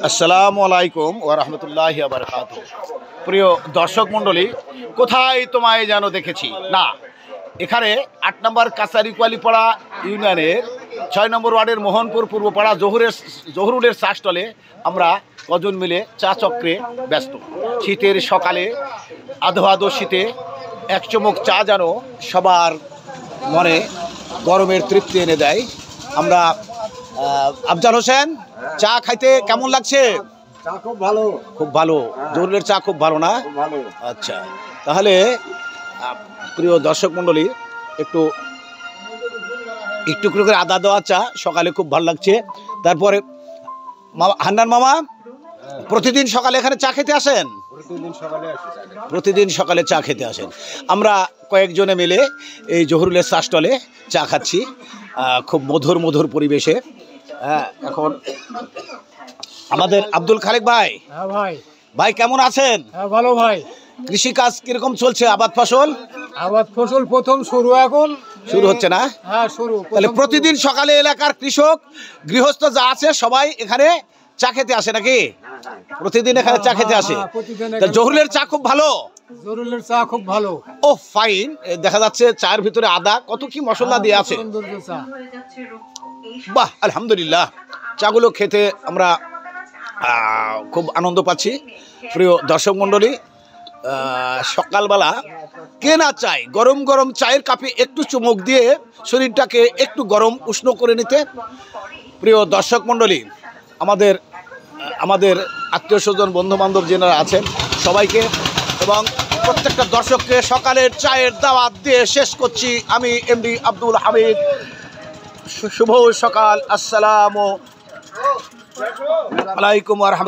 আসসালামু আলাইকুম ওয়া রাহমাতুল্লাহি ওয়া বারাকাতুহু। প্রিয় দর্শক মণ্ডলী, কোথায় তোমায় যেন দেখেছি না, এখানে 8 নম্বর কাছারিকুয়ালিপাড়া ইউনিয়নের 6 নম্বর ওয়ার্ডের মোহনপুর পূর্বপাড়া জহুরুলের চা স্টলে আমরা কজন মিলে চা চক্রে ব্যস্ত। শীতের সকালে আধো আধো শীতে এক চুমুক চা যেন সবার মনে গরমের তৃপ্তি এনে দেয়। আমরা আফজাল হোসেন, চা খাইতে কেমন লাগছে? চা খুব ভালো, খুব ভালো। জহুরুলের চা খুব ভালো না? ভালো। আচ্ছা, তাহলে প্রিয় দর্শক মণ্ডলী, একটু একটু করে আদা দেওয়া চা সকালে খুব ভালো লাগছে। তারপরে হান্নান মামা প্রতিদিন সকালে এখানে চা খেতে আসেন? প্রতিদিন সকালে চা খেতে আসেন। আমরা কয়েকজনে মিলে এই জহুরুলের চা স্টলে চা খাচ্ছি খুব মধুর মধুর পরিবেশে। এখন আমাদের আব্দুল খালেক ভাই। হ্যাঁ ভাই। ভাই কেমন আছেন? হ্যাঁ ভালো ভাই। কৃষিকাজ কিরকম চলছে? আবাদ ফসল প্রথম শুরু, এখন শুরু হচ্ছে না? হ্যাঁ শুরু। তাহলে প্রতিদিন সকালে এলাকার কৃষক গৃহস্থ যা আছে সবাই এখানে চা খেতে আসে নাকি? প্রতিদিন এখানে চা খেতে আসে। জহুরুলের চা খুব ভালো। জহুরুলের চা খুব ভালো। ও ফাইন। দেখা যাচ্ছে চায়ের ভিতরে আদা, কত কি মশলা দিয়ে আছে। বাহ, আলহামদুলিল্লাহ। চাগুলো খেতে আমরা খুব আনন্দ পাচ্ছি। প্রিয় দর্শক মণ্ডলী, সকালবেলা কে না চায় গরম গরম চায়ের কাপে একটু চুমুক দিয়ে শরীরটাকে একটু গরম উষ্ণ করে নিতে। প্রিয় দর্শক মণ্ডলী, আমাদের আত্মীয় স্বজন বন্ধু বান্ধব যারা আছেন সবাইকে এবং প্রত্যেকটা দর্শককে সকালের চায়ের দাওয়াত দিয়ে শেষ করছি আমি এমডি আব্দুল হামিদ। শুভ সকাল। আসসালামু আলাইকুম ওয়া রাহমাতুল্লাহ।